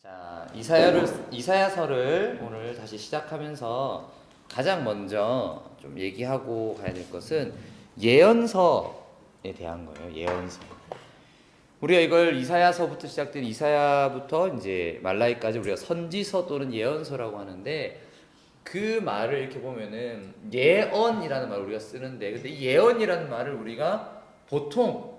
자, 이사야서를 오늘 다시 시작하면서 가장 먼저 좀 얘기하고 가야 될 것은 예언서에 대한 거예요. 예언서. 우리가 이걸 이사야서부터 시작된 이사야부터 이제 말라기까지 우리가 선지서 또는 예언서라고 하는데, 그 말을 이렇게 보면은 예언이라는 말을 우리가 쓰는데, 근데 이 예언이라는 말을 우리가 보통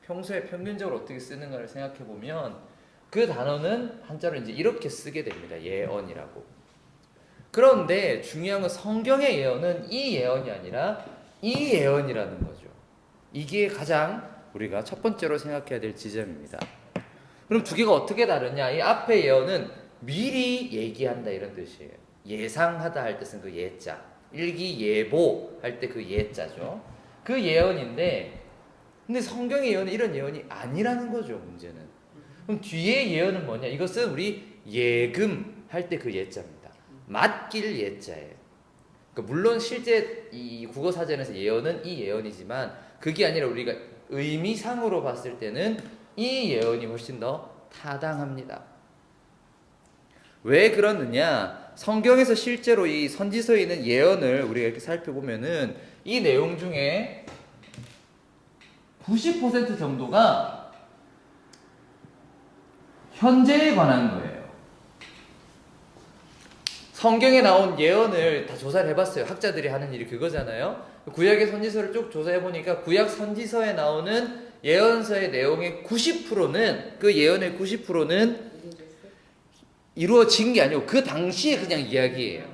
평소에 평균적으로 어떻게 쓰는가를 생각해 보면 그 단어는 한자로 이제 이렇게 쓰게 됩니다. 예언이라고. 그런데 중요한 건 성경의 예언은 이 예언이 아니라 이 예언이라는 거죠. 이게 가장 우리가 첫 번째로 생각해야 될 지점입니다. 그럼 두 개가 어떻게 다르냐? 이 앞의 예언은 미리 얘기한다 이런 뜻이에요. 예상하다 할 때 쓴 그 예자, 일기예보 할 때 그 예자죠. 그 예언인데, 근데 성경의 예언은 이런 예언이 아니라는 거죠. 문제는. 그럼 뒤에 예언은 뭐냐? 이것은 우리 예금 할 때 그 예자입니다. 맡길 예자예요. 그러니까 물론 실제 이 국어 사전에서 예언은 이 예언이지만 그게 아니라 우리가 의미상으로 봤을 때는 이 예언이 훨씬 더 타당합니다. 왜 그러느냐? 성경에서 실제로 이 선지서에 있는 예언을 우리가 이렇게 살펴보면은 이 내용 중에 90% 정도가 현재에 관한 거예요. 성경에 나온 예언을 다 조사를 해봤어요. 학자들이 하는 일이 그거잖아요. 구약의 선지서를 쭉 조사해보니까 구약 선지서에 나오는 예언서의 내용의 90%는, 그 예언의 90%는 이루어진 게 아니고 그 당시에 그냥 이야기예요.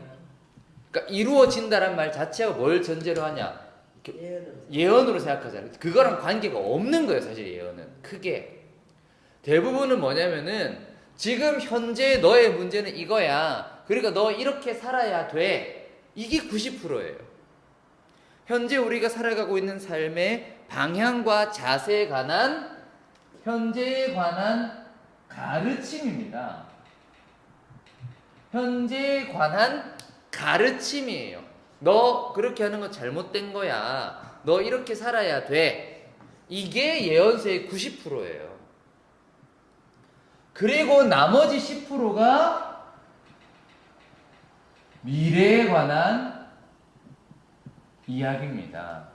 그러니까 이루어진다란 말 자체가 뭘 전제로 하냐? 예언으로 생각하잖아요. 그거랑 관계가 없는 거예요. 사실 예언은 크게 대부분은 뭐냐면은 지금 현재 너의 문제는 이거야, 그러니까 너 이렇게 살아야 돼, 이게 90%예요. 현재 우리가 살아가고 있는 삶의 방향과 자세에 관한, 현재에 관한 가르침입니다. 현재에 관한 가르침이에요. 너 그렇게 하는 거 잘못된 거야, 너 이렇게 살아야 돼, 이게 예언서의 90%예요. 그리고 나머지 10%가 미래에 관한 이야기입니다.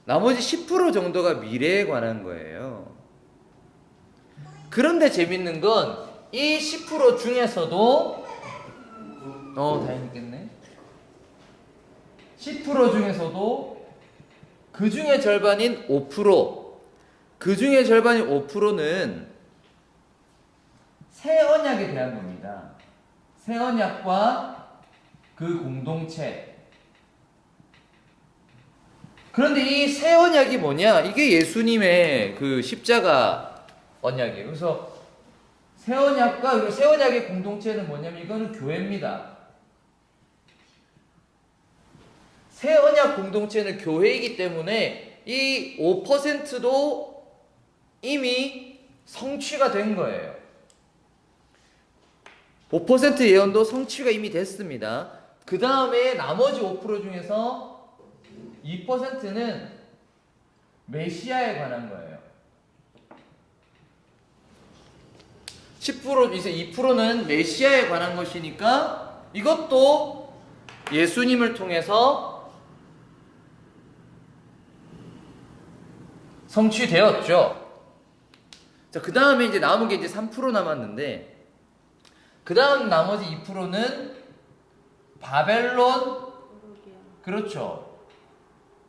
나머지 10% 정도가 미래에 관한 거예요. 그런데 재밌는 건 이 10% 중에서도 다행이겠네. 10% 중에서도 그 중에 절반인 5%, 그 중에 절반인 5%는 새 언약에 대한 겁니다. 새 언약과 그 공동체. 그런데 이 새 언약이 뭐냐? 이게 예수님의 그 십자가 언약이에요. 그래서 새 언약과, 그리고 새 언약의 공동체는 뭐냐면 이거는 교회입니다. 새 언약 공동체는 교회이기 때문에 이 5%도 이미 성취가 된 거예요. 5% 예언도 성취가 이미 됐습니다. 그 다음에 나머지 5% 중에서 2%는 메시아에 관한 거예요. 10% 이제 2%는 메시아에 관한 것이니까 이것도 예수님을 통해서 성취되었죠. 자, 그 다음에 이제 남은 게 이제 3% 남았는데, 그 다음 나머지 2%는 바벨론, 그렇죠,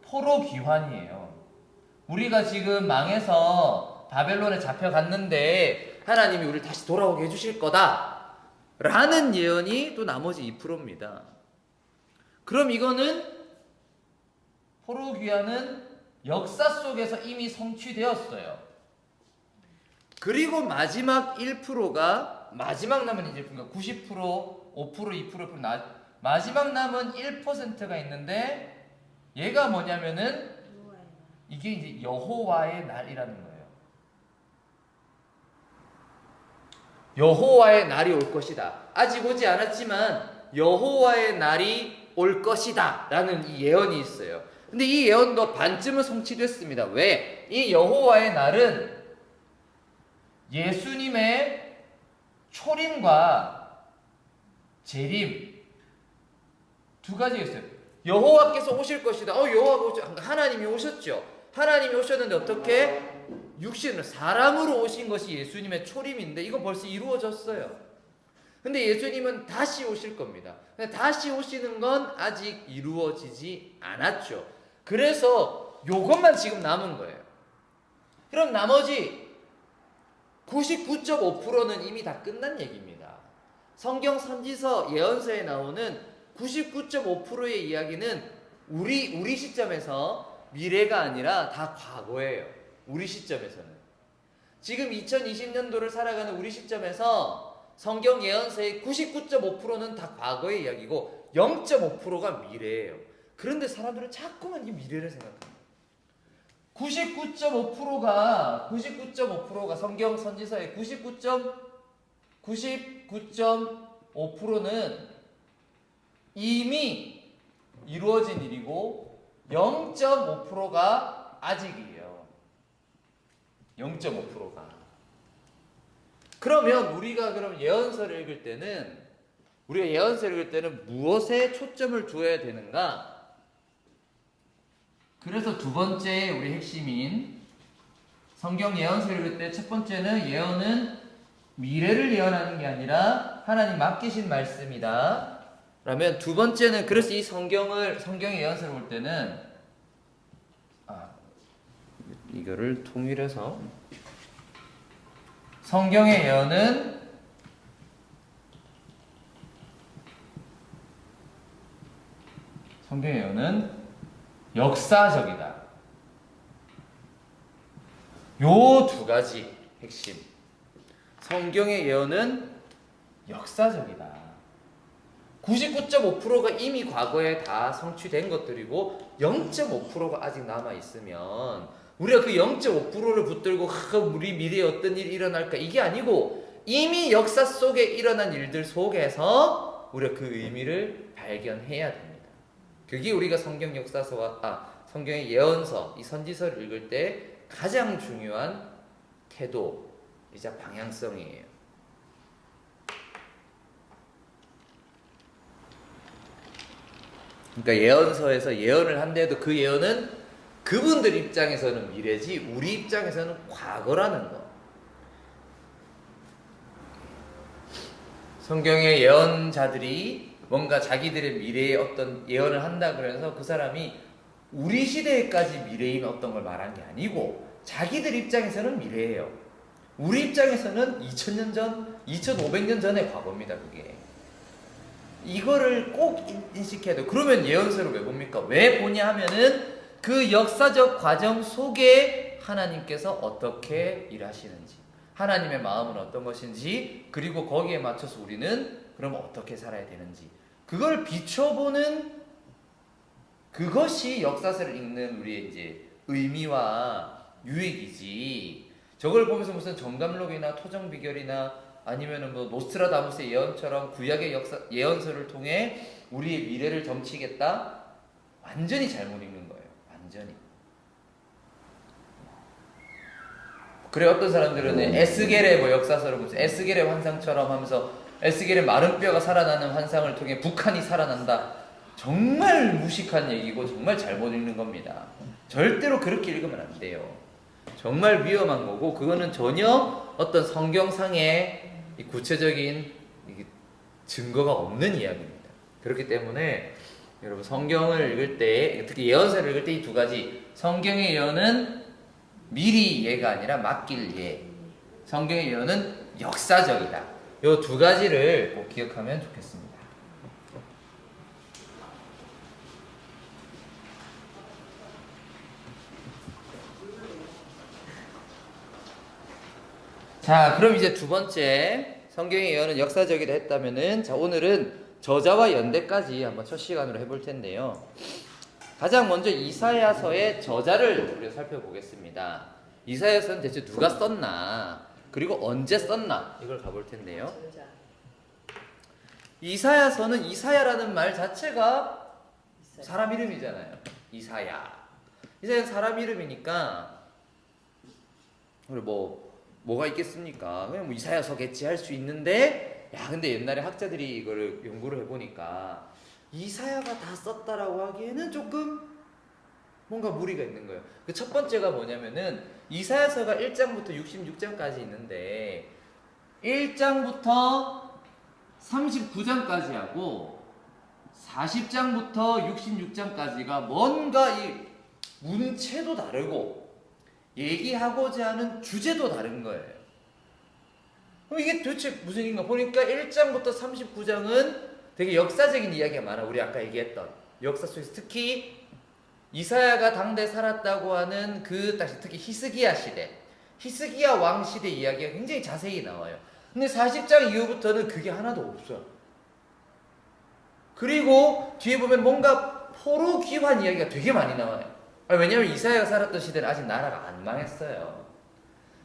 포로 귀환이에요. 우리가 지금 망해서 바벨론에 잡혀갔는데 하나님이 우리를 다시 돌아오게 해주실 거다 라는 예언이 또 나머지 2%입니다. 그럼 이거는, 포로 귀환은 역사 속에서 이미 성취되었어요. 그리고 마지막 1%가, 마지막 남은 이제 90%, 5%, 2%, 마지막 남은 1%가 있는데, 얘가 뭐냐면은 이게 이제 여호와의 날이라는 거예요. 여호와의 날이 올 것이다. 아직 오지 않았지만 여호와의 날이 올 것이다 라는 이 예언이 있어요. 근데 이 예언도 반쯤은 성취됐습니다. 왜? 이 여호와의 날은 예수님의 초림과 재림 두 가지가 있어요. 여호와께서 오실 것이다. 여호와가 하나님이 오셨죠. 하나님이 오셨는데 어떻게? 육신으로 사람으로 오신 것이 예수님의 초림인데 이거 벌써 이루어졌어요. 근데 예수님은 다시 오실 겁니다. 근데 다시 오시는 건 아직 이루어지지 않았죠. 그래서 요것만 지금 남은 거예요. 그럼 나머지 99.5%는 이미 다 끝난 얘기입니다. 성경 선지서 예언서에 나오는 99.5%의 이야기는 우리 시점에서 미래가 아니라 다 과거예요. 우리 시점에서는. 지금 2020년도를 살아가는 우리 시점에서 성경 예언서의 99.5%는 다 과거의 이야기고 0.5%가 미래예요. 그런데 사람들은 자꾸만 이 미래를 생각합니다. 99.5%가 성경 선지서의 99.5%는 이미 이루어진 일이고 0.5%가 아직이에요. 0.5%가. 그러면 우리가 예언서를 읽을 때는 무엇에 초점을 두어야 되는가? 그래서 두 번째 우리 핵심인 성경 예언서를 읽을 때 첫 번째는 예언은 미래를 예언하는 게 아니라 하나님 맡기신 말씀이다. 그러면 두 번째는 그래서 이 성경의 예언서를 볼 때는 이거를 통일해서 성경의 예언은 역사적이다. 요 두 가지 핵심. 성경의 예언은 역사적이다. 99.5%가 이미 과거에 다 성취된 것들이고 0.5%가 아직 남아 있으면 우리가 그 0.5%를 붙들고 우리 미래에 어떤 일이 일어날까 이게 아니고 이미 역사 속에 일어난 일들 속에서 우리가 그 의미를 발견해야 됩니다. 그게 우리가 성경 역사서와 성경의 예언서, 이 선지서를 읽을 때 가장 중요한 태도이자 방향성이에요. 그러니까 예언서에서 예언을 한데도 그 예언은 그분들 입장에서는 미래지 우리 입장에서는 과거라는 거. 성경의 예언자들이 뭔가 자기들의 미래에 어떤 예언을 한다 그래서 그 사람이 우리 시대에까지 미래인 어떤 걸 말한 게 아니고 자기들 입장에서는 미래예요. 우리 입장에서는 2000년 전, 2500년 전의 과거입니다. 그게. 이거를 꼭 인식해야 돼요. 그러면 예언서를 왜 봅니까? 왜 보냐 하면은 그 역사적 과정 속에 하나님께서 어떻게 일하시는지, 하나님의 마음은 어떤 것인지, 그리고 거기에 맞춰서 우리는 그럼 어떻게 살아야 되는지, 그걸 비춰보는 그것이 역사서를 읽는 우리의 이제 의미와 유익이지. 저걸 보면서 무슨 정감록이나 토정비결이나 아니면은 뭐 노스트라다무스의 예언처럼 구약의 예언서를 통해 우리의 미래를 점치겠다? 완전히 잘못 읽는 거예요. 완전히. 그래 어떤 사람들은 에스겔의 역사서를 보면서 에스겔의 환상처럼 하면서 에스겔의 마른 뼈가 살아나는 환상을 통해 북한이 살아난다. 정말 무식한 얘기고 정말 잘못 읽는 겁니다. 절대로 그렇게 읽으면 안 돼요. 정말 위험한 거고 그거는 전혀 어떤 성경상의 이 구체적인 증거가 없는 이야기입니다. 그렇기 때문에 여러분 성경을 읽을 때 특히 예언서를 읽을 때 이 두 가지 성경의 예언은 미리 예가 아니라 맡길 예. 성경의 예언은 역사적이다. 이 두 가지를 꼭 기억하면 좋겠습니다. 자, 그럼 이제 두 번째 성경의 예언은 역사적이다 했다면은 자 오늘은 저자와 연대까지 한번 첫 시간으로 해볼 텐데요. 가장 먼저 이사야서의 저자를 우리가 살펴보겠습니다. 이사야서는 대체 누가 썼나 그리고 언제 썼나 이걸 가볼 텐데요. 이사야서는 이사야라는 말 자체가 사람 이름이잖아요. 이사야 사람 이름이니까 우리 뭐가 있겠습니까? 그냥 뭐 이사야서겠지 할 수 있는데, 야 근데 옛날에 학자들이 이거를 연구를 해보니까 이사야가 다 썼다라고 하기에는 조금 뭔가 무리가 있는 거예요. 그 첫 번째가 뭐냐면은 이사야서가 1장부터 66장까지 있는데 1장부터 39장까지 하고 40장부터 66장까지가 뭔가 이 문체도 다르고 얘기하고자 하는 주제도 다른 거예요. 그럼 이게 도대체 무슨 얘기인가 보니까 1장부터 39장은 되게 역사적인 이야기가 많아. 우리 아까 얘기했던 역사 속에서 특히 이사야가 당대 살았다고 하는 그 특히 히스기야 시대, 히스기야 왕 시대 이야기가 굉장히 자세히 나와요. 근데 40장 이후부터는 그게 하나도 없어요. 그리고 뒤에 보면 뭔가 포로 귀환 이야기가 되게 많이 나와요. 왜냐하면 이사야가 살았던 시대는 아직 나라가 안 망했어요.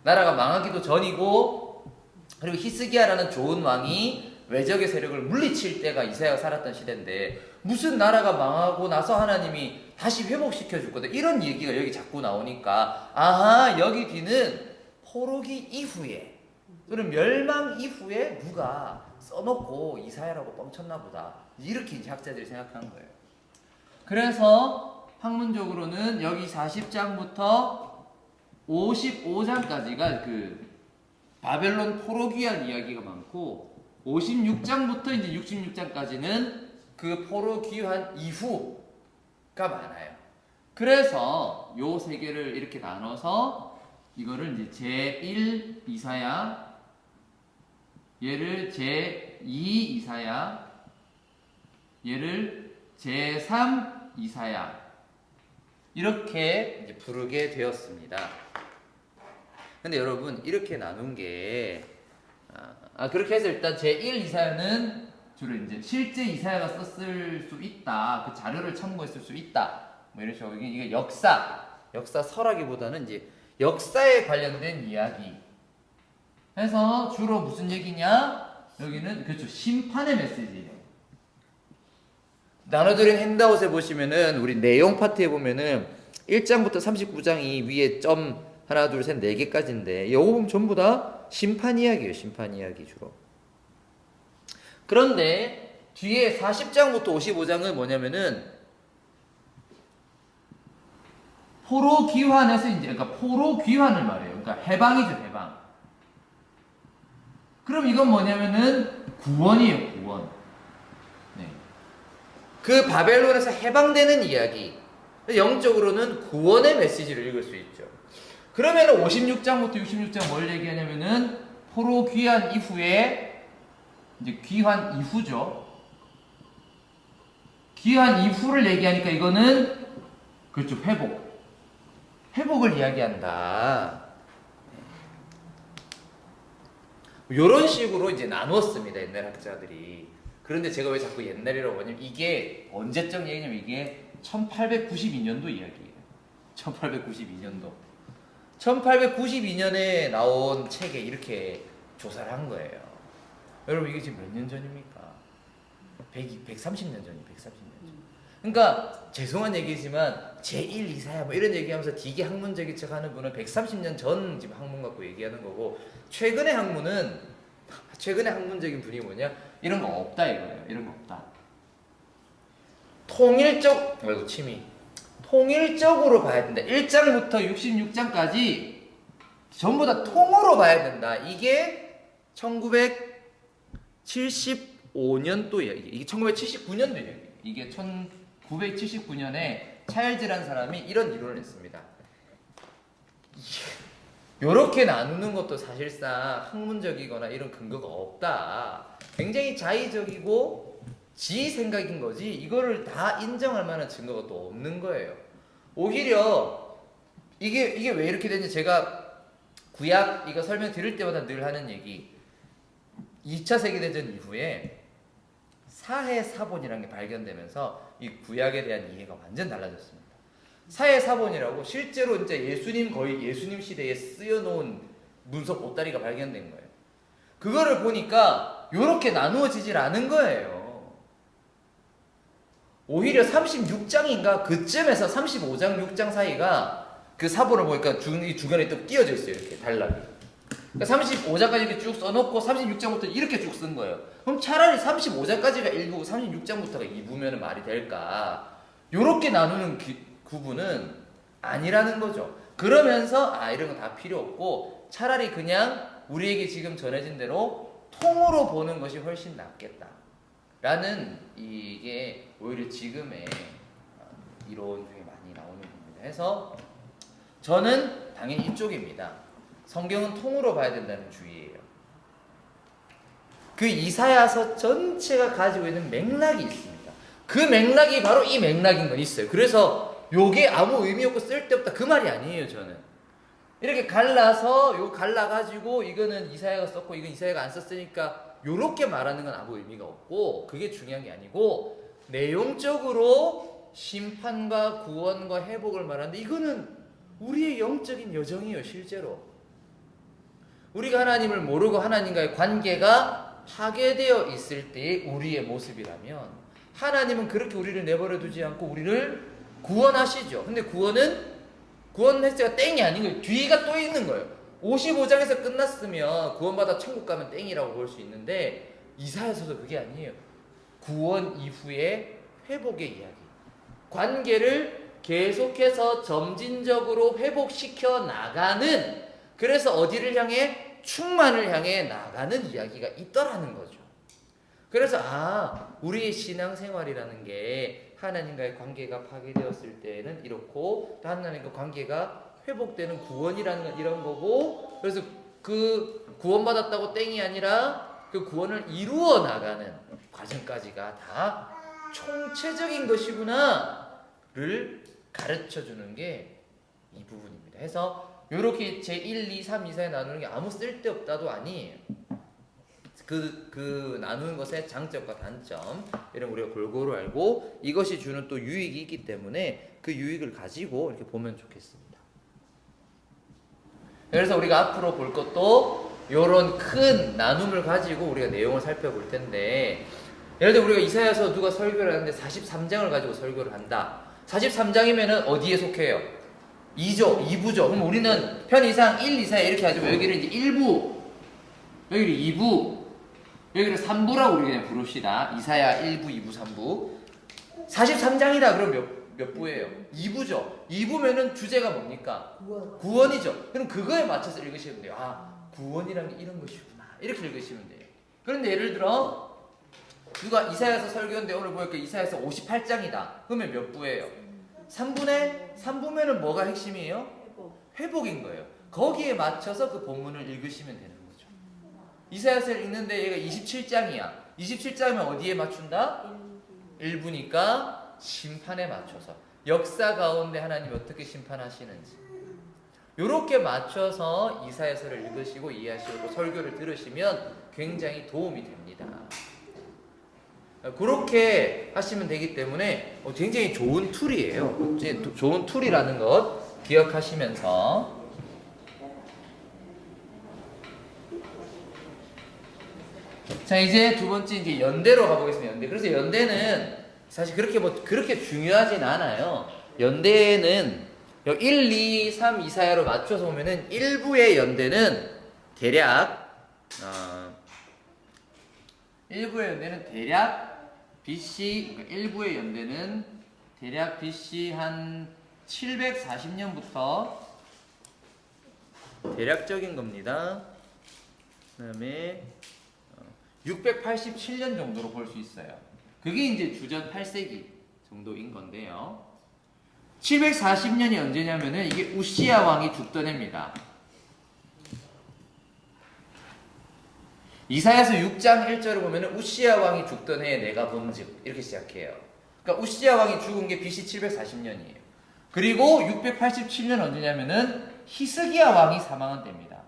나라가 망하기도 전이고, 그리고 히스기야라는 좋은 왕이 외적의 세력을 물리칠 때가 이사야가 살았던 시대인데, 무슨 나라가 망하고 나서 하나님이 다시 회복시켜 줄 거다 이런 얘기가 여기 자꾸 나오니까, 아하, 여기 뒤는 포로기 이후에 또는 멸망 이후에 누가 써놓고 이사야라고 뻥쳤나 보다, 이렇게 이제 학자들이 생각하는 거예요. 그래서 학문적으로는 여기 40장부터 55장까지가 그 바벨론 포로 귀환 이야기가 많고, 56장부터 이제 66장까지는 그 포로 귀환 이후가 많아요. 그래서 요 세 개를 이렇게 나눠서 이거를 이제 제1 이사야, 얘를 제2 이사야, 얘를 제3 이사야, 이렇게 이제 부르게 되었습니다. 근데 여러분, 이렇게 나눈 게 그렇게 해서 일단 제1 이사야는 주로 이제 실제 이사야가 썼을 수 있다, 그 자료를 참고했을 수 있다, 뭐 이런 식으로. 이게 역사서라기보다는 이제 역사에 관련된 이야기 해서 주로 무슨 얘기냐, 여기는 그렇죠, 심판의 메시지예요. 나눠드린 핸드아웃에 보시면은 우리 내용 파트에 보면은 1장부터 39장이 위에 점 하나 둘 셋 4개까지인데, 요거 보면 전부 다 심판 이야기예요. 심판 이야기 주로. 그런데 뒤에 40장부터 55장은 뭐냐면은 포로 귀환에서 이제, 그러니까 포로 귀환을 말해요. 그러니까 해방이죠, 해방. 그럼 이건 뭐냐면은 구원이에요, 구원. 네. 그 바벨론에서 해방되는 이야기. 영적으로는 구원의 메시지를 읽을 수 있죠. 그러면은 56장부터 66장 뭘 얘기하냐면은 포로 귀환 이후에, 이제 귀환 이후죠. 귀환 이후를 얘기하니까 이거는 그렇죠, 회복을 이야기한다. 이런 식으로 이제 나누었습니다, 옛날 학자들이. 그런데 제가 왜 자꾸 옛날이라고 하냐면, 이게 언제적 얘기냐면 이게 1892년도 이야기예요. 1892년도. 1892년에 나온 책에 이렇게 조사를 한 거예요. 여러분, 이게 지금 몇 년 전입니까? 130년 전이에요. 130년 전. 그러니까 죄송한 얘기지만 제1 이사야 뭐 이런 얘기하면서 되게 학문적인 척 하는 분은 130년 전 지금 학문 갖고 얘기하는 거고, 최근의 학문적인 분이 뭐냐? 이런 거 없다 이거예요. 이런 거 없다. 통일적으로 봐야 된다. 1장부터 66장까지 전부 다 통으로 봐야 된다. 이게 1975년도예요. 이게 1979년도예요. 이게 1979년에 차일즈라는 사람이 이런 이론을 했습니다. 요렇게 나누는 것도 사실상 학문적이거나 이런 근거가 없다. 굉장히 자의적이고 지 생각인 거지, 이거를 다 인정할 만한 증거가 또 없는 거예요. 오히려 이게 왜 이렇게 되는지 제가 구약 이거 설명드릴 때마다 늘 하는 얘기, 2차 세계대전 이후에 사해사본이라는 게 발견되면서 이 구약에 대한 이해가 완전 달라졌습니다. 사해사본이라고 실제로 이제 예수님 시대에 쓰여놓은 문서 보따리가 발견된 거예요. 그거를 보니까 요렇게 나누어지질 않은 거예요. 오히려 36장인가 그쯤에서 35장 6장 사이가 그 사본을 보니까 이 주변에 또 띄어져 있어요. 이렇게 단락이. 그러니까 35장까지 이렇게 쭉 써놓고 36장부터 이렇게 쭉 쓴 거예요. 그럼 차라리 35장까지가 1부고 36장부터가 2부면 말이 될까? 요렇게 나누는 구분은 아니라는 거죠. 그러면서 이런 거 다 필요 없고 차라리 그냥 우리에게 지금 전해진 대로 통으로 보는 것이 훨씬 낫겠다. 라는 이게 오히려 지금의 이론 중에 많이 나오는 겁니다. 해서 저는 당연히 이쪽입니다. 성경은 통으로 봐야 된다는 주의예요. 그 이사야서 전체가 가지고 있는 맥락이 있습니다. 그 맥락이 바로 이 맥락인 건 있어요. 그래서 요게 아무 의미 없고 쓸데없다 그 말이 아니에요. 저는 이렇게 갈라서 요 갈라가지고 이거는 이사야가 썼고 이건 이사야가 안 썼으니까 요렇게 말하는 건 아무 의미가 없고 그게 중요한 게 아니고 내용적으로 심판과 구원과 회복을 말하는데 이거는 우리의 영적인 여정이에요. 실제로 우리가 하나님을 모르고 하나님과의 관계가 파괴되어 있을 때의 우리의 모습이라면 하나님은 그렇게 우리를 내버려 두지 않고 우리를 구원하시죠. 근데 구원 횟수가 땡이 아닌 거예요. 뒤가 또 있는 거예요. 55장에서 끝났으면 구원받아 천국 가면 땡이라고 볼 수 있는데 이사야서도 그게 아니에요. 구원 이후의 회복의 이야기. 관계를 계속해서 점진적으로 회복시켜 나가는 그래서 어디를 향해? 충만을 향해 나가는 이야기가 있더라는 거죠. 그래서 우리의 신앙생활이라는 게 하나님과의 관계가 파괴되었을 때는 이렇고 또 하나님과 관계가 회복되는 구원이라는 건 이런 거고 그래서 그 구원받았다고 땡이 아니라 그 구원을 이루어 나가는 과정까지가 다 총체적인 것이구나를 가르쳐주는 게 이 부분입니다. 해서 이렇게 제1, 2, 3, 2, 4에 나누는 게 아무 쓸데없다도 아니에요. 그 나누는 것의 장점과 단점 이런 우리가 골고루 알고 이것이 주는 또 유익이 있기 때문에 그 유익을 가지고 이렇게 보면 좋겠습니다. 그래서 우리가 앞으로 볼 것도 이런 큰 나눔을 가지고 우리가 내용을 살펴볼 텐데 예를 들어 우리가 이사야서 누가 설교를 하는데 43장을 가지고 설교를 한다. 43장이면은 어디에 속해요? 2부죠. 그럼 우리는 편의상 1, 2, 4 이렇게 하지만 여기를 이제 1부, 여기를 2부, 여기를 3부라고 우리 그냥 부릅시다. 이사야 1부, 2부, 3부. 43장이다. 그럼 몇 부예요? 2부죠. 2부면은 주제가 뭡니까? 구원이죠. 그럼 그거에 맞춰서 읽으시면 돼요. 구원이란 게 이런 것이구나. 이렇게 읽으시면 돼요. 그런데 예를 들어 누가 이사야서 설교인데 오늘 보니까 이사야서 58장이다. 그러면 몇 부예요? 3부면은 뭐가 핵심이에요? 회복인 거예요. 거기에 맞춰서 그 본문을 읽으시면 되는 거죠. 이사야서를 읽는데 얘가 27장이야. 27장이면 어디에 맞춘다? 1부니까 심판에 맞춰서 역사 가운데 하나님이 어떻게 심판하시는지 요렇게 맞춰서 이사야서를 읽으시고 이해하시고 설교를 들으시면 굉장히 도움이 됩니다. 그렇게 하시면 되기 때문에 굉장히 좋은 툴이에요. 좋은 툴이라는 것 기억하시면서 자 이제 두 번째 이제 연대로 가보겠습니다. 연대. 그래서 연대는 사실 그렇게 중요하진 않아요. 연대는 1, 2, 3 이사야로 맞춰서 보면은 1부의 연대는 대략 1부의 연대는 대략 BC, 그러니까 1부의 연대는 대략 BC 한 740년부터 대략적인 겁니다. 그 다음에 687년 정도로 볼 수 있어요. 그게 이제 주전 8세기 정도인 건데요. 740년이 언제냐면은 이게 우시야 왕이 죽던 해입니다. 이사야서 6장 1절을 보면은 우시야 왕이 죽던 해에 내가 본즉 이렇게 시작해요. 그러니까 우시야 왕이 죽은 게 BC 740년이에요. 그리고 687년 언제냐면은 히스기야 왕이 사망한 때입니다.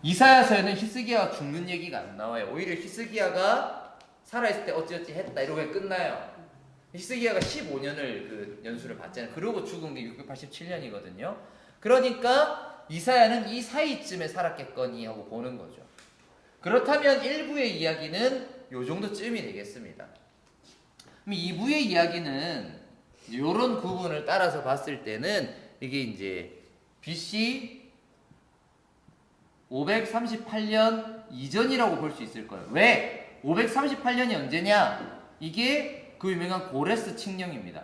이사야서에는 히스기야가 죽는 얘기가 안 나와요. 오히려 히스기야가 살아있을 때 어찌어찌 했다 이러고 끝나요. 히스기야가 15년을 그 연수를 받잖아요. 그러고 죽은 게 687년이거든요. 그러니까 이사야는 이 사이쯤에 살았겠거니 하고 보는 거죠. 그렇다면 1부의 이야기는 요 정도쯤이 되겠습니다. 그럼 2부의 이야기는 이런 구분을 따라서 봤을 때는 이게 이제 BC 538년 이전이라고 볼 수 있을 거예요. 왜? 538년이 언제냐? 이게 그 유명한 고레스 칙령입니다.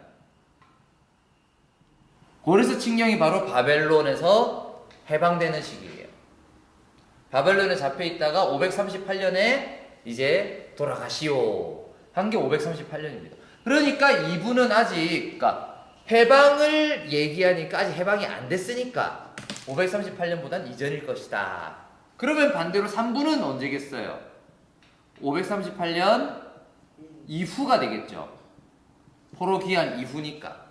고레스 칙령이 바로 바벨론에서 해방되는 시기예요. 바벨론에 잡혀 있다가 538년에 이제 돌아가시오 한 게 538년입니다. 그러니까 이분은 아직, 그러니까 해방을 얘기하니까 아직 해방이 안 됐으니까 538년보단 이전일 것이다. 그러면 반대로 3부는 언제겠어요? 538년 이후가 되겠죠. 포로 기한 이후니까.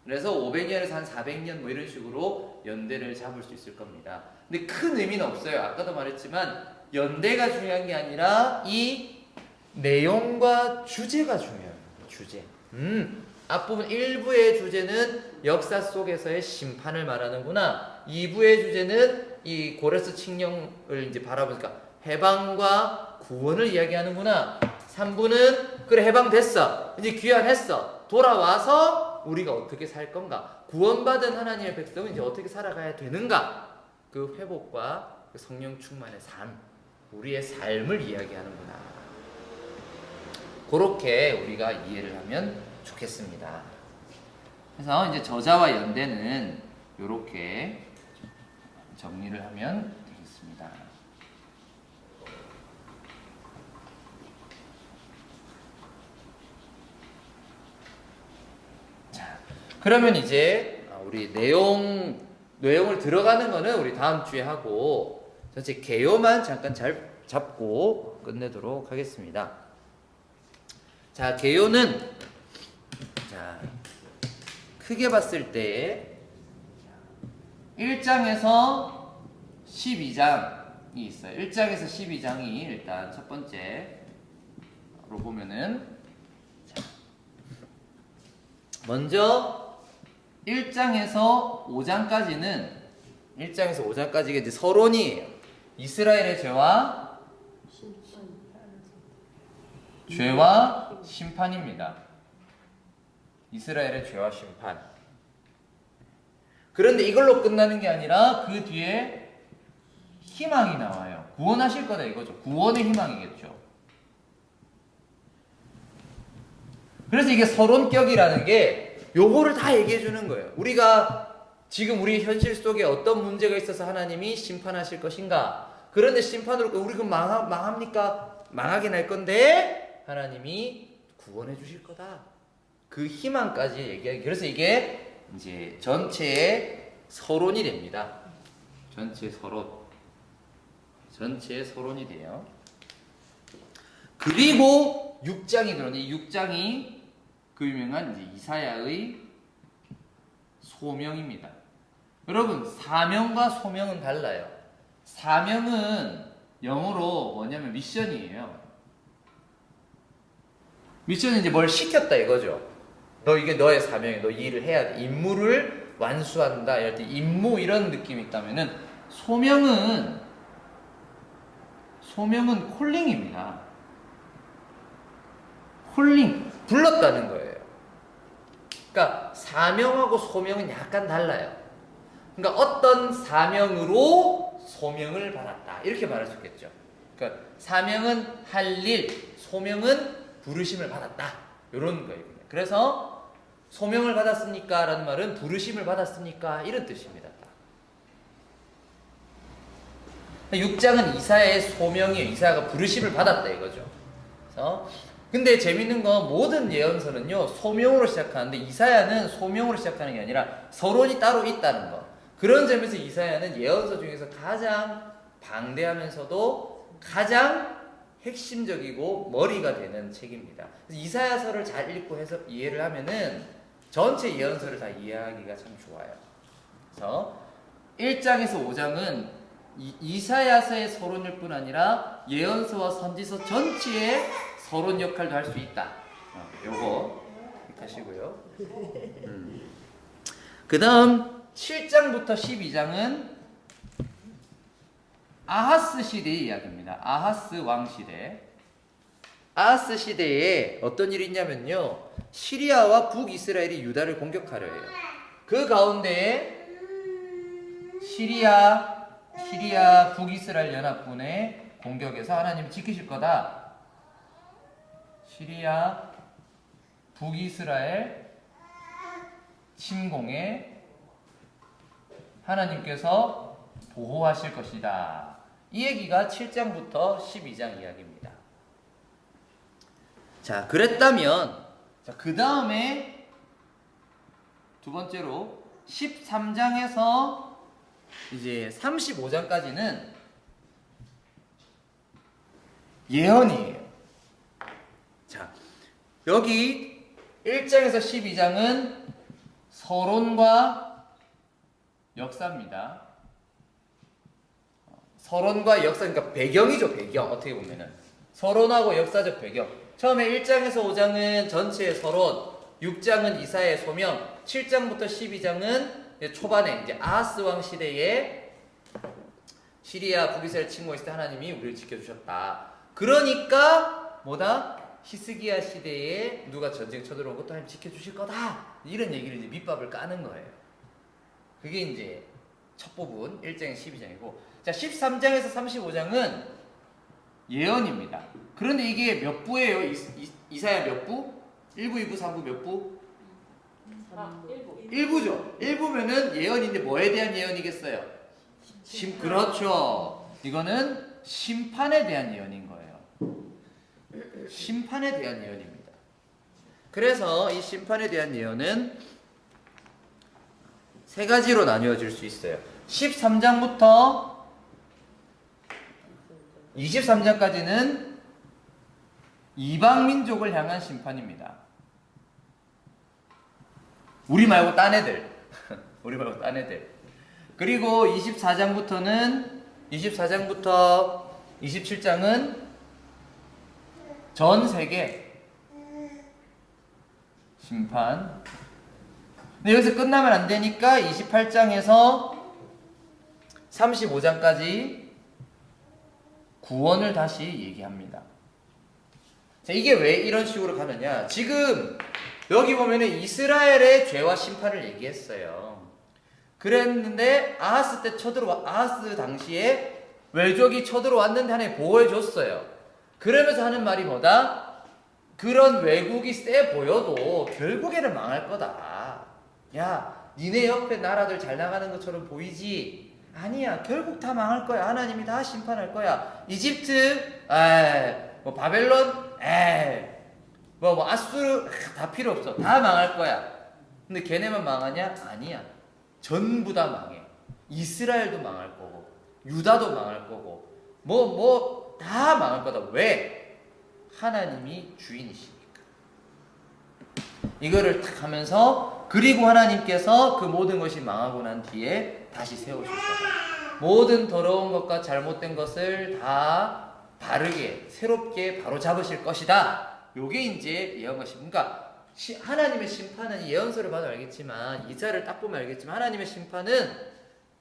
그래서 500년에서 한 400년 뭐 이런 식으로 연대를 잡을 수 있을 겁니다. 근데 큰 의미는 없어요. 아까도 말했지만 연대가 중요한 게 아니라 이 내용과 주제가 중요해요. 주제. 앞부분 1부의 주제는 역사 속에서의 심판을 말하는구나. 2부의 주제는 이 고레스 칙령을 이제 바라보니까 해방과 구원을 이야기하는구나. 3부는 그래 해방됐어. 이제 귀환했어. 돌아와서 우리가 어떻게 살 건가? 구원받은 하나님의 백성은 이제 어떻게 살아가야 되는가? 그 회복과 그 성령 충만의 삶, 우리의 삶을 이야기하는구나. 그렇게 우리가 이해를 하면 좋겠습니다. 그래서 이제 저자와 연대는 이렇게 정리를 하면 되겠습니다. 자, 그러면 이제 우리 내용을 들어가는 거는 우리 다음 주에 하고 전체 개요만 잠깐 잘 잡고 끝내도록 하겠습니다. 자, 개요는 자, 크게 봤을 때 1장에서 12장이 있어요. 1장에서 12장이 일단 첫 번째로 보면은 먼저 1장에서 5장까지가 이제 서론이에요. 이스라엘의 죄와 심판입니다. 이스라엘의 죄와 심판. 그런데 이걸로 끝나는 게 아니라 그 뒤에 희망이 나와요. 구원하실 거다 이거죠. 구원의 희망이겠죠. 그래서 이게 서론격이라는 게 요거를 다 얘기해 주는 거예요. 우리가 지금 우리 현실 속에 어떤 문제가 있어서 하나님이 심판하실 것인가. 그런데 심판으로 우리 그럼 망합니까? 망하게 날 건데 하나님이 구원해 주실 거다. 그 희망까지 얘기하기. 그래서 이게 이제 전체의 서론이 됩니다. 전체의 서론이 돼요. 그리고 6장이 들어오는데 이 6장이 그 유명한 이제 이사야의 소명입니다. 여러분, 사명과 소명은 달라요. 사명은 영어로 뭐냐면 미션이에요. 미션은 이제 뭘 시켰다 이거죠. 너 이게 너의 사명이야. 너 이 일을 해야 돼. 임무를 완수한다. 이럴 때 임무 이런 느낌이 있다면은 소명은 콜링입니다. 콜링, 불렀다는 거예요. 그러니까 사명하고 소명은 약간 달라요. 그러니까 어떤 사명으로 소명을 받았다. 이렇게 말할 수 있겠죠. 그러니까 사명은 할 일, 소명은 부르심을 받았다. 이런 거예요. 그래서 소명을 받았습니까? 라는 말은 부르심을 받았습니까? 이런 뜻입니다. 6장은 이사야의 소명이에요. 이사야가 부르심을 받았다 이거죠. 그래서 근데 재밌는 건 모든 예언서는요 소명으로 시작하는데 이사야는 소명으로 시작하는 게 아니라 서론이 따로 있다는 거. 그런 점에서 이사야는 예언서 중에서 가장 방대하면서도 가장 핵심적이고 머리가 되는 책입니다. 그래서 이사야서를 잘 읽고 해서 이해를 하면은 전체 예언서를 다 이해하기가 참 좋아요. 그래서 1장에서 5장은 이사야서의 서론일 뿐 아니라 예언서와 선지서 전체의 서론 역할도 할 수 있다. 요거 하시고요. 그 다음 7장부터 12장은 아하스 시대의 이야기입니다. 아하스 왕 시대. 아하스 시대에 어떤 일이 있냐면요. 시리아와 북이스라엘이 유다를 공격하려 해요. 그 가운데에 시리아 시리아 북이스라엘 연합군의 공격에서 하나님이 지키실 거다. 시리아 북이스라엘 침공에 하나님께서 보호하실 것이다. 이 얘기가 7장부터 12장 이야기입니다. 자, 그랬다면 그 다음에 두 번째로 13장에서 이제 35장까지는 예언이에요. 자, 여기 1장에서 12장은 서론과 역사입니다. 서론과 역사, 그러니까 배경이죠, 배경. 어떻게 보면은 서론하고 역사적 배경. 처음에 1장에서 5장은 전체의 서론, 6장은 이사야의 소명, 7장부터 12장은 초반에 이제 아하스 왕 시대에 시리아 북이스라엘 침공했을 때 하나님이 우리를 지켜주셨다. 그러니까 뭐다? 히스기야 시대에 누가 전쟁 쳐들어온 것도 하나님 지켜주실 거다. 이런 얘기를 이제 밑밥을 까는 거예요. 그게 이제 첫 부분 1장에서 12장이고, 자 13장에서 35장은 예언입니다. 그런데 이게 몇 부예요? 이사야 몇 부? 1부, 2부, 3부 몇 부? 1부죠. 1부면은 예언인데 뭐에 대한 예언이겠어요? 그렇죠. 이거는 심판에 대한 예언인 거예요. 심판에 대한 예언입니다. 그래서 이 심판에 대한 예언은 세 가지로 나뉘어질 수 있어요. 13장부터 23장까지는 이방 민족을 향한 심판입니다. 우리 말고 딴 애들. 우리 말고 딴 애들. 그리고 24장부터 27장은 전 세계 심판. 근데 여기서 끝나면 안 되니까 28장에서 35장까지 구원을 다시 얘기합니다. 자, 이게 왜 이런 식으로 가느냐? 지금 여기 보면은 이스라엘의 죄와 심판을 얘기했어요. 그랬는데 아하스 당시에 외족이 쳐들어왔는데 하나님 보호해줬어요. 그러면서 하는 말이 뭐다? 그런 외국이 세 보여도 결국에는 망할 거다. 야, 니네 옆에 나라들 잘 나가는 것처럼 보이지? 아니야, 결국 다 망할 거야. 하나님이 다 심판할 거야. 이집트, 뭐 바벨론, 뭐 아수르, 다 필요 없어. 다 망할 거야. 근데 걔네만 망하냐? 아니야. 전부 다 망해. 이스라엘도 망할 거고, 유다도 망할 거고, 다 망할 거다. 왜? 하나님이 주인이시니까. 이거를 딱 하면서, 그리고 하나님께서 그 모든 것이 망하고 난 뒤에 다시 세우실 거다. 모든 더러운 것과 잘못된 것을 다 바르게, 새롭게 바로 잡으실 것이다. 요게 이제 예언과 심판. 그러니까 하나님의 심판은 예언서를 봐도 알겠지만, 이사야를 딱 보면 알겠지만, 하나님의 심판은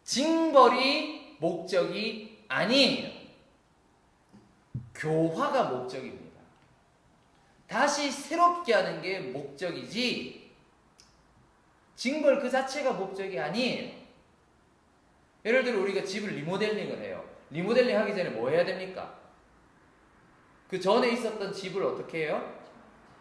징벌이 목적이 아니에요. 교화가 목적입니다. 다시 새롭게 하는 게 목적이지, 징벌 그 자체가 목적이 아니에요. 예를 들어 우리가 집을 리모델링을 해요. 리모델링 하기 전에 뭐 해야 됩니까? 그 전에 있었던 집을 어떻게 해요?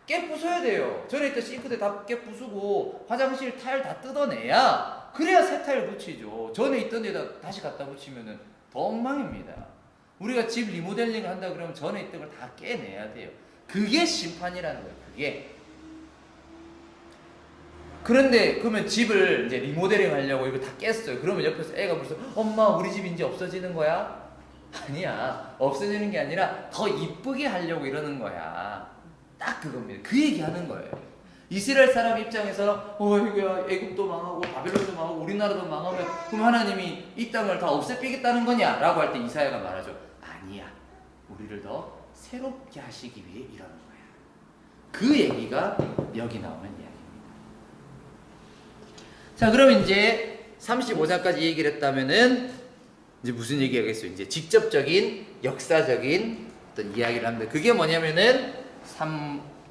깨부숴야 돼요. 전에 있던 싱크대 다 깨부수고 화장실 타일 다 뜯어내야, 그래야 새 타일 붙이죠. 전에 있던 데다 다시 갖다 붙이면은 더 엉망입니다. 우리가 집 리모델링을 한다 그러면 전에 있던 걸 다 깨내야 돼요. 그게 심판이라는 거예요. 그게. 그런데 그러면 집을 이제 리모델링 하려고 이거 다 깼어요. 그러면 옆에서 애가 벌써 엄마 우리 집 이제 없어지는 거야? 아니야. 없어지는 게 아니라 더 이쁘게 하려고 이러는 거야. 딱 그겁니다. 그 얘기하는 거예요. 이스라엘 사람 입장에서 이거야 애굽도 망하고 바벨론도 망하고 우리나라도 망하면 그럼 하나님이 이 땅을 다 없애빼겠다는 거냐? 라고 할 때 이사야가 말하죠. 아니야. 우리를 더 새롭게 하시기 위해 이러는 거야. 그 얘기가 여기 나오는 이야기입니다. 자, 그럼 이제 35장까지 얘기를 했다면은 이제 무슨 얘기 하겠어요? 이제 직접적인 역사적인 어떤 이야기를 합니다. 그게 뭐냐면은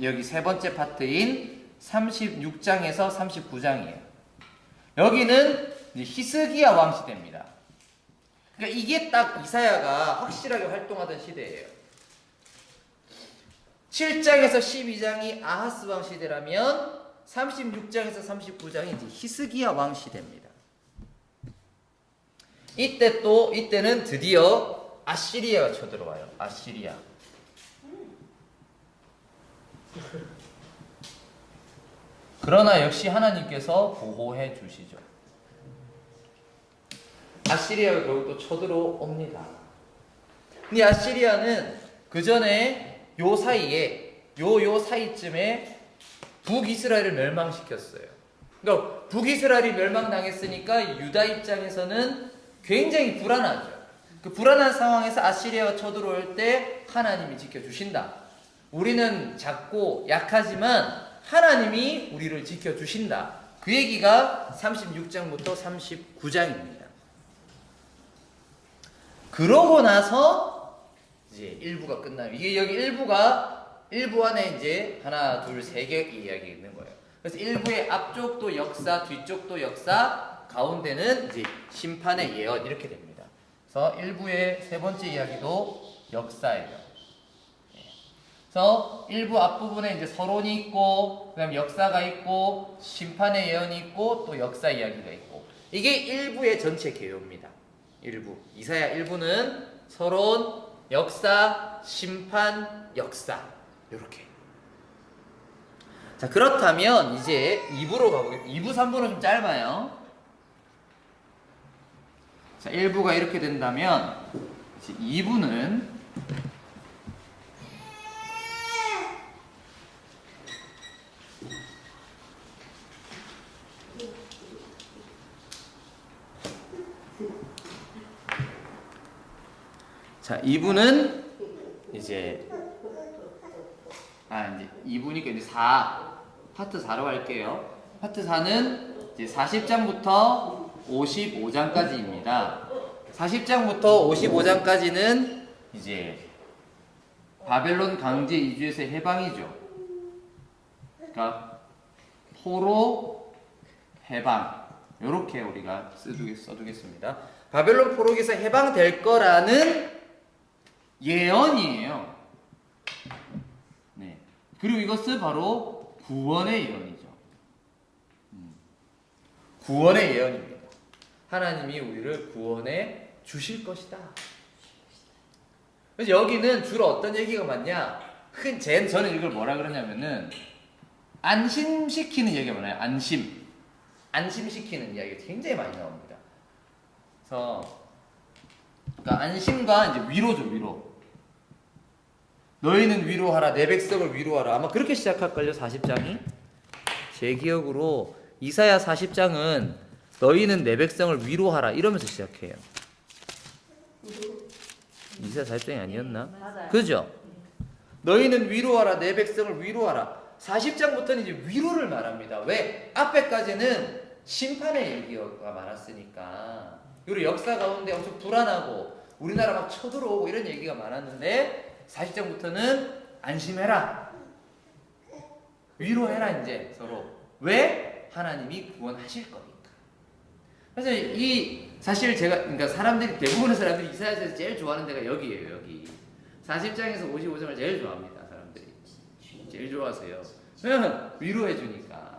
여기 세 번째 파트인 36장에서 39장이에요. 여기는 이제 히스기야 왕 시대입니다. 그러니까 이게 딱 이사야가 확실하게 활동하던 시대예요. 7장에서 12장이 아하스 왕 시대라면 36장에서 39장이 이제 히스기야 왕 시대입니다. 이때는 드디어 아시리아가 쳐들어와요. 아시리아. 그러나 역시 하나님께서 보호해 주시죠. 아시리아가 결국 또 쳐들어옵니다. 근데 아시리아는 그 전에 요 사이쯤에 북이스라엘을 멸망시켰어요. 그러니까 북이스라엘이 멸망당했으니까 유다 입장에서는 굉장히 불안하죠. 그 불안한 상황에서 아시리아가 쳐들어올 때 하나님이 지켜주신다. 우리는 작고 약하지만 하나님이 우리를 지켜주신다. 그 얘기가 36장부터 39장입니다. 그러고 나서 이제 1부가 끝나요. 이게 여기 1부 안에 이제 하나, 둘, 세 개 이야기 있는 거예요. 그래서 1부의 앞쪽도 역사, 뒤쪽도 역사, 가운데는 이제 심판의 예언 이렇게 됩니다. 그래서 1부의 세 번째 이야기도 역사예요. 그래서 1부 앞부분에 이제 서론이 있고, 그 다음에 역사가 있고, 심판의 예언이 있고, 또 역사 이야기가 있고. 이게 1부의 전체 개요입니다. 1부. 이사야 1부는 서론, 역사, 심판, 역사. 요렇게. 자, 그렇다면 이제 2부로 가보겠습니다. 2부, 3부는 좀 짧아요. 자, 1부가 이렇게 된다면, 이제 2부는 자, 2부는 이제 2부니까 이제 4 파트 4로 할게요. 파트 4는 이제 40장부터 55장까지입니다. 40장부터 55장까지는 이제 바벨론 강제 이주에서 해방이죠. 그러니까 포로 해방. 요렇게 우리가 써두겠습니다. 바벨론 포로기에서 해방될 거라는 예언이에요. 네. 그리고 이것은 바로 구원의 예언이죠. 구원의 예언입니다. 하나님이 우리를 구원해 주실 것이다. 그래서 여기는 주로 어떤 얘기가 많냐? 저는 이걸 뭐라 그러냐면은 안심시키는 얘기가 많아요. 안심시키는 이야기가 굉장히 많이 나옵니다. 그래서 그러니까 안심과 이제 위로죠, 위로. 너희는 위로하라, 내 백성을 위로하라. 아마 그렇게 시작할걸요, 40장이. 제 기억으로 이사야 40장은 너희는 내 백성을 위로하라 이러면서 시작해요. 이사야 40장이 아니었나? 맞아요. 그죠? 너희는 위로하라, 내 백성을 위로하라. 40장부터는 이제 위로를 말합니다. 왜? 앞에까지는 심판의 얘기가 많았으니까. 그리고 역사 가운데 엄청 불안하고 우리나라 막 쳐들어오고 이런 얘기가 많았는데 40장부터는 안심해라. 위로해라 이제 서로. 왜? 하나님이 구원하실 거니까. 그래서 사실 그러니까 대부분의 사람들이 이사야서에서 제일 좋아하는 데가 여기예요, 여기. 40장에서 55장을 제일 좋아합니다, 사람들이. 제일 좋아하세요. 왜냐면 위로해주니까.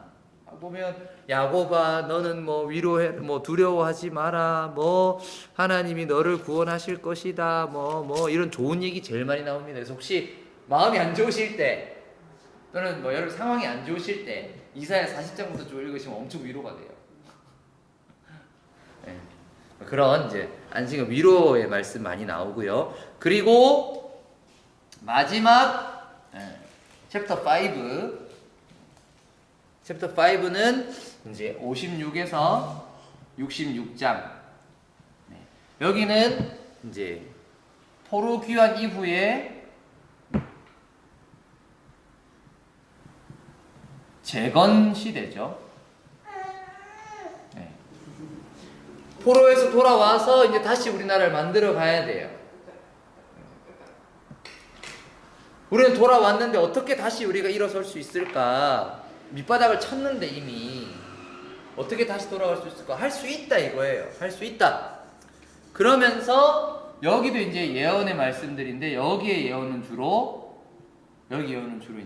보면 야곱아 너는 뭐 두려워하지 마라, 뭐 하나님이 너를 구원하실 것이다, 뭐 이런 좋은 얘기 제일 많이 나옵니다. 그래서 혹시 마음이 안 좋으실 때 또는 뭐 여러분 상황이 안 좋으실 때 이사야 40장부터 쭉 읽으시면 엄청 위로가 돼요. 네. 그런 이제 안식은 위로의 말씀 많이 나오고요. 그리고 마지막 챕터 5. 챕터 5는 이제 56에서 66장. 네. 여기는 이제 포로 귀환 이후에 재건 시대죠. 네. 포로에서 돌아와서 이제 다시 우리나라를 만들어 가야 돼요. 우리는 돌아왔는데 어떻게 다시 우리가 일어설 수 있을까? 밑바닥을 쳤는데 이미 어떻게 다시 돌아갈 수 있을까? 할 수 있다 이거예요. 할 수 있다. 그러면서 여기도 이제 예언의 말씀들인데 여기에 예언은 주로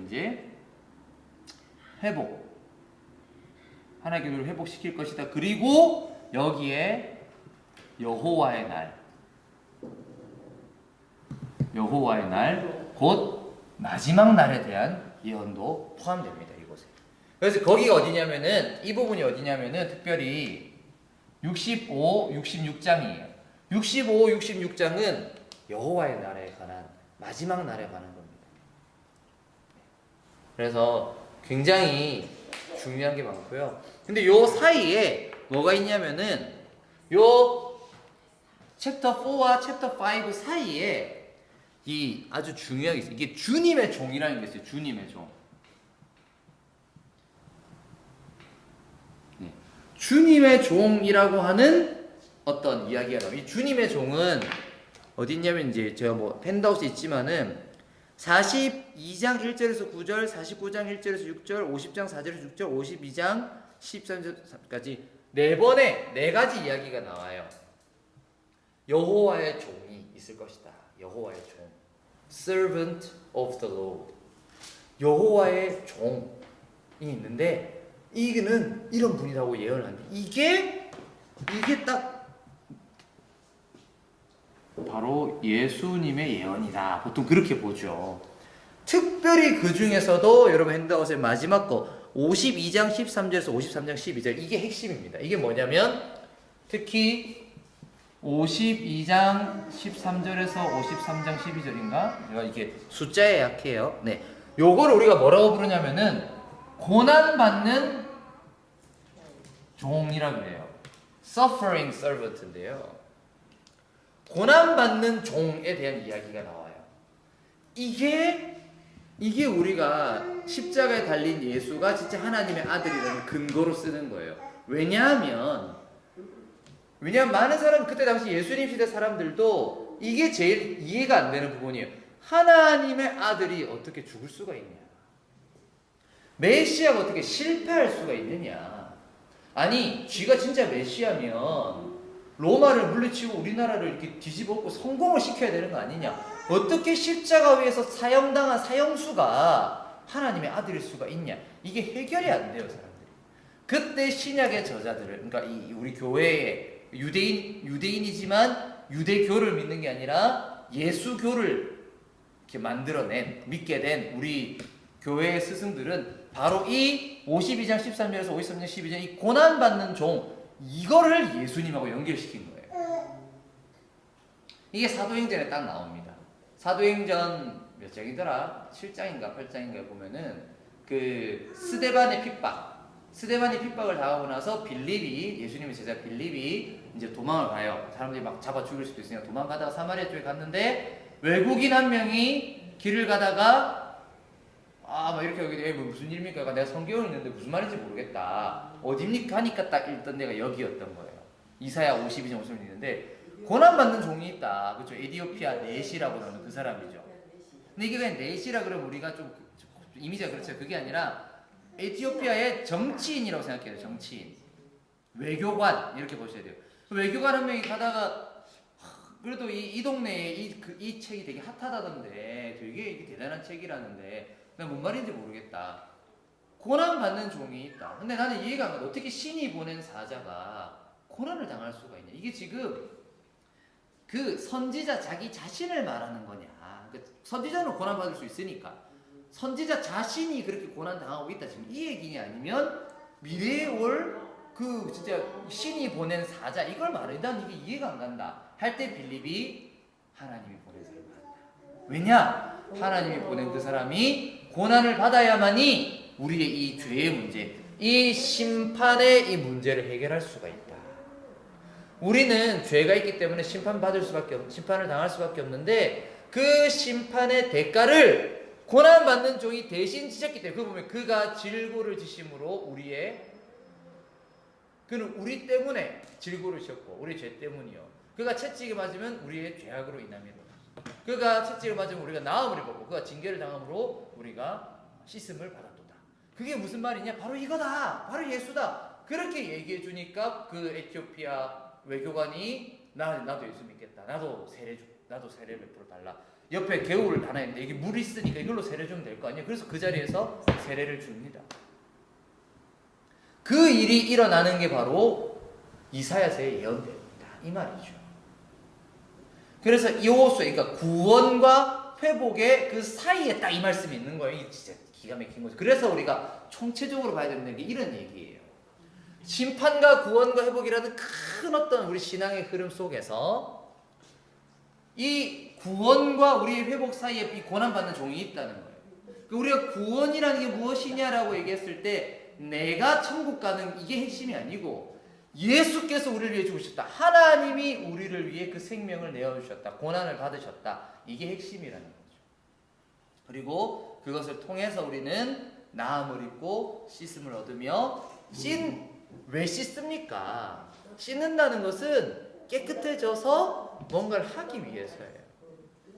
이제 회복. 하나의 교회를 회복시킬 것이다. 그리고 여기에 여호와의 날, 곧 마지막 날에 대한 예언도 포함됩니다. 이곳에. 그래서 거기가 어디냐면은 이 부분이 어디냐면은 특별히 65, 66장이에요. 65, 66장은 여호와의 날에 관한 마지막 날에 관한 겁니다. 그래서 굉장히 중요한 게 많고요. 근데 요 사이에 뭐가 있냐면은 요 챕터 4와 챕터 5 사이에 이 아주 중요한 게 있어요. 이게 주님의 종이라는 게 있어요. 주님의 종. 네. 주님의 종이라고 하는 어떤 이야기가 나와요. 이 주님의 종은 어디 있냐면 이제 제가 뭐 펜다우스 있지만은 42장 1절에서 9절, 49장 1절에서 6절, 50장 4절에서 6절, 52장 13절까지 네 번의 네 가지 이야기가 나와요. 여호와의 종이 있을 것이다. 여호와의 종. Servant of the Lord. 여호와의 종이 있는데 이거는 이런 분이라고 예언을 하는데 이게 딱 바로 예수님의 예언이다. 보통 그렇게 보죠. 특별히 그 중에서도 여러분 핸드아웃의 마지막 거 52장 13절에서 53장 12절 이게 핵심입니다. 이게 뭐냐면 특히 52장 13절에서 53장 12절인가? 제가 이게 숫자에 약해요. 네, 요걸 우리가 뭐라고 부르냐면은 고난받는 종이라고 해요. Suffering servant인데요. 고난받는 종에 대한 이야기가 나와요. 이게 우리가 십자가에 달린 예수가 진짜 하나님의 아들이라는 근거로 쓰는 거예요. 왜냐하면 많은 사람 그때 당시 예수님 시대 사람들도 이게 제일 이해가 안 되는 부분이에요. 하나님의 아들이 어떻게 죽을 수가 있냐? 메시아가 어떻게 실패할 수가 있느냐? 아니, 쥐가 진짜 메시아면 로마를 물리치고 우리나라를 이렇게 뒤집어엎고 성공을 시켜야 되는 거 아니냐? 어떻게 십자가 위에서 사형당한 사형수가 하나님의 아들일 수가 있냐? 이게 해결이 안 돼요, 사람들이. 그때 신약의 저자들을, 그러니까 우리 교회의 유대인이지만 유대교를 믿는 게 아니라 예수교를 이렇게 만들어낸, 믿게 된 우리 교회의 스승들은 바로 이 52장 13절에서 53장 12절 이 고난받는 종, 이거를 예수님하고 연결시킨 거예요. 이게 사도행전에 딱 나옵니다. 사도행전 몇 장이더라? 7장인가 8장인가 보면은 그 스데반의 핍박을 당하고 나서 빌립이, 예수님의 제자 빌립이 이제 도망을 가요. 사람들이 막 잡아 죽일 수도 있으니까 도망가다가 사마리아 쪽에 갔는데 외국인 한 명이 길을 가다가 막 이렇게 여기 무슨 일입니까? 내가 성경을 읽는데 무슨 말인지 모르겠다. 어딥니까? 하니까 딱 읽던 데가 여기였던 거예요. 이사야 52장 50절 있는데 고난받는 종이 있다. 그렇죠? 에디오피아 넷이라고 하는 그 사람이죠. 근데 이게 왜 넷이라 그러면 우리가 좀 이미지가 그렇죠. 그게 아니라 에티오피아의 정치인이라고 생각해야 돼요. 정치인. 외교관 이렇게 보셔야 돼요. 외교관 한 명이 가다가 그래도 이 동네에 이 책이 되게 핫하다던데 되게 이게 대단한 책이라는데 내가 뭔 말인지 모르겠다. 고난받는 종이 있다. 근데 나는 이해가 안 가. 어떻게 신이 보낸 사자가 고난을 당할 수가 있냐. 이게 지금 그 선지자 자기 자신을 말하는 거냐. 선지자는 고난받을 수 있으니까 선지자 자신이 그렇게 고난당하고 있다 지금 이 얘기냐 아니면 미래에 올 그 진짜 신이 보낸 사자 이걸 말해. 난 이게 이해가 안 간다 할 때 빌립이 하나님이 보낸 사람을 한다. 왜냐? 하나님이 보낸 그 사람이 고난을 받아야만이 우리의 이 죄의 문제, 이 심판의 이 문제를 해결할 수가 있다. 우리는 죄가 있기 때문에 심판을 당할 수밖에 없는데 그 심판의 대가를 고난받는 종이 대신 지셨기 때문에 그 보면 그가 질고를 지심으로 그는 우리 때문에 질고를 지셨고 우리 죄 때문이요. 그가 채찍을 맞으면 우리의 죄악으로 인함이로다. 그가 채찍을 맞으면 우리가 나음을 입었고 그가 징계를 당함으로 우리가 씻음을 받았도다. 그게 무슨 말이냐? 바로 이거다. 바로 예수다. 그렇게 얘기해 주니까 그 에티오피아 외교관이 나도 예수 믿겠다. 나도 세례 베풀어 달라. 옆에 개울을 하나 있는데 이게 물이 있으니까 이걸로 세례 주면 될 거 아니에요. 그래서 그 자리에서 세례를 줍니다. 그 일이 일어나는 게 바로 이사야서의 예언대입니다. 이 말이죠. 그래서 이호수, 그러니까 구원과 회복의 그 사이에 딱 이 말씀이 있는 거예요. 이게 진짜 기가 막힌 거죠. 그래서 우리가 총체적으로 봐야 되는 게 이런 얘기예요. 심판과 구원과 회복이라는 큰 어떤 우리 신앙의 흐름 속에서 이 구원과 우리의 회복 사이에 이 고난받는 종이 있다는 거예요. 우리가 구원이라는 게 무엇이냐라고 얘기했을 때 내가 천국 가는 이게 핵심이 아니고 예수께서 우리를 위해 죽으셨다. 하나님이 우리를 위해 그 생명을 내어주셨다. 고난을 받으셨다. 이게 핵심이라는 거죠. 그리고 그것을 통해서 우리는 나음을 입고 씻음을 얻으며 왜 씻습니까? 씻는다는 것은 깨끗해져서 뭔가를 하기 위해서예요.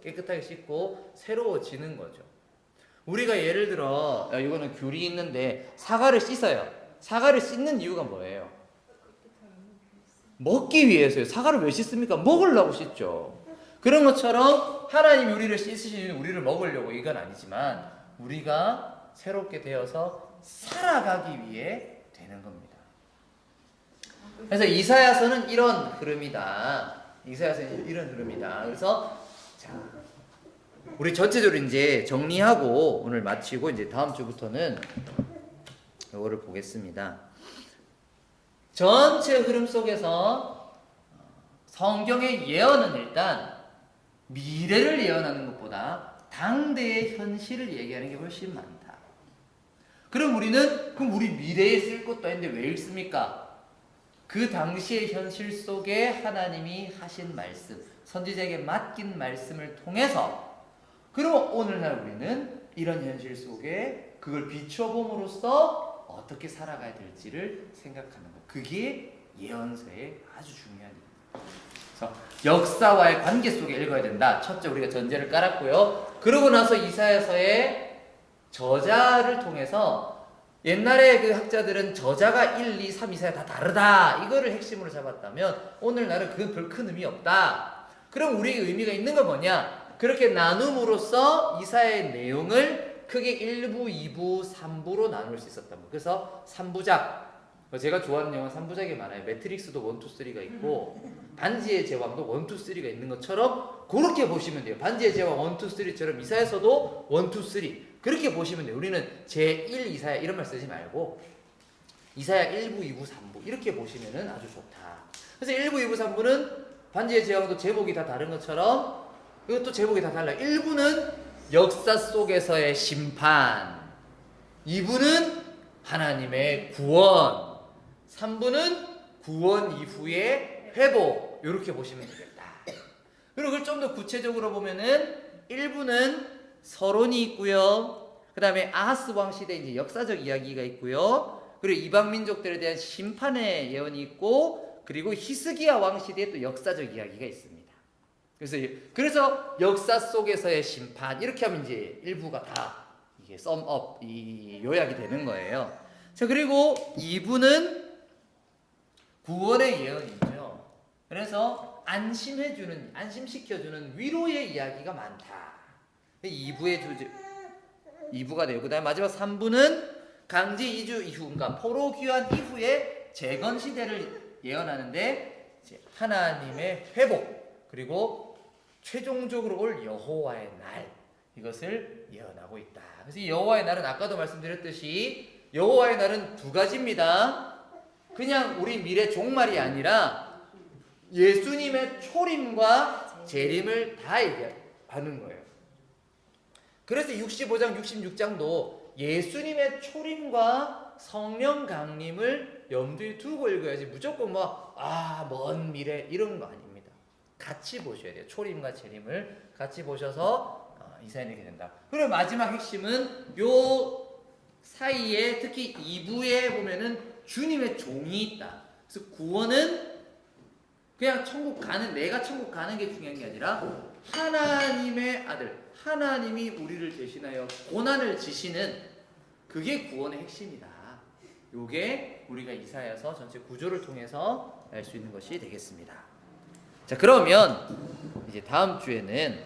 깨끗하게 씻고 새로워지는 거죠. 우리가 예를 들어 이거는 귤이 있는데 사과를 씻어요. 사과를 씻는 이유가 뭐예요? 먹기 위해서요. 사과를 왜 씻습니까? 먹으려고 씻죠. 그런 것처럼 하나님이 우리를 씻으시는 우리를 먹으려고 이건 아니지만 우리가 새롭게 되어서 살아가기 위해 되는 겁니다. 그래서 이사야서는 이런 흐름이다. 그래서 자, 우리 전체적으로 이제 정리하고 오늘 마치고 이제 다음 주부터는 이거를 보겠습니다. 전체 흐름 속에서 성경의 예언은 일단 미래를 예언하는 것보다 당대의 현실을 얘기하는 게 훨씬 많다. 그럼 우리 미래에 쓸 것도 아닌데 왜 읽습니까? 그 당시의 현실 속에 하나님이 하신 말씀, 선지자에게 맡긴 말씀을 통해서 그럼 오늘날 우리는 이런 현실 속에 그걸 비춰봄으로써 어떻게 살아가야 될지를 생각하는 것. 그게 예언서의 아주 중요한 일입니다. 그래서 역사와의 관계 속에 읽어야 된다. 첫째 우리가 전제를 깔았고요. 그러고 나서 이사야서의 저자를 통해서 옛날에 그 학자들은 저자가 1, 2, 3, 이사야 다 다르다. 이거를 핵심으로 잡았다면 오늘날은 그건 별 큰 의미 없다. 그럼 우리의 의미가 있는 건 뭐냐? 그렇게 나눔으로써 이사야의 내용을 크게 1부, 2부, 3부로 나눌 수 있었단 말이에요. 그래서 3부작. 제가 좋아하는 영화 3부작이 많아요. 매트릭스도 1, 2, 3가 있고 반지의 제왕도 1, 2, 3가 있는 것처럼 그렇게 보시면 돼요. 반지의 제왕 1, 2, 3처럼 이사야서도 1, 2, 3 그렇게 보시면 돼요. 우리는 제1 이사야 이런 말 쓰지 말고 이사야 1부, 2부, 3부 이렇게 보시면 아주 좋다. 그래서 1부, 2부, 3부는 반지의 제왕도 제목이 다 다른 것처럼 이것도 제목이 다 달라요. 1부는 역사 속에서의 심판, 2부는 하나님의 구원, 3부는 구원 이후의 회복. 이렇게 보시면 되겠다. 그리고 그걸 좀 더 구체적으로 보면은 1부는 서론이 있고요. 그 다음에 아하스 왕 시대 이제 역사적 이야기가 있고요. 그리고 이방 민족들에 대한 심판의 예언이 있고, 그리고 히스기야 왕 시대에 또 역사적 이야기가 있습니다. 그래서 역사 속에서의 심판 이렇게 하면 이제 1부가 다 이게 썸업 이 요약이 되는 거예요. 자, 그리고 2부는 구원의 예언이죠. 그래서 안심시켜주는 위로의 이야기가 많다. 2부의 주제 2부가 되고, 그 다음에 마지막 3부는 강제 이주 이후, 그러니까 포로 귀환 이후에 재건 시대를 예언하는데 이제 하나님의 회복, 그리고 최종적으로 올 여호와의 날, 이것을 예언하고 있다. 그래서 이 여호와의 날은 아까도 말씀드렸듯이 여호와의 날은 두 가지입니다. 그냥 우리 미래 종말이 아니라 예수님의 초림과 재림을 다 얘기하는 거예요. 그래서 65장, 66장도 예수님의 초림과 성령 강림을 염두에 두고 읽어야지 무조건 먼 미래 이런 거 아닙니다. 같이 보셔야 돼요. 초림과 재림을 같이 보셔서 이사야에게 된다. 그리고 마지막 핵심은 요 사이에 특히 2부에 보면은 주님의 종이 있다. 그래서 구원은 그냥 내가 천국 가는 게 중요한 게 아니라 하나님의 아들, 하나님이 우리를 대신하여 고난을 지시는 그게 구원의 핵심이다. 요게 우리가 이사야서 전체 구조를 통해서 알 수 있는 것이 되겠습니다. 자, 그러면 이제 다음 주에는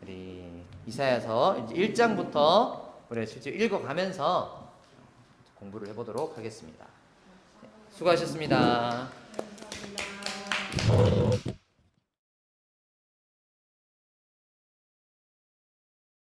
우리 이사야서 이제 1장부터 우리 실제 읽어가면서 공부를 해보도록 하겠습니다. 수고하셨습니다. 감사합니다.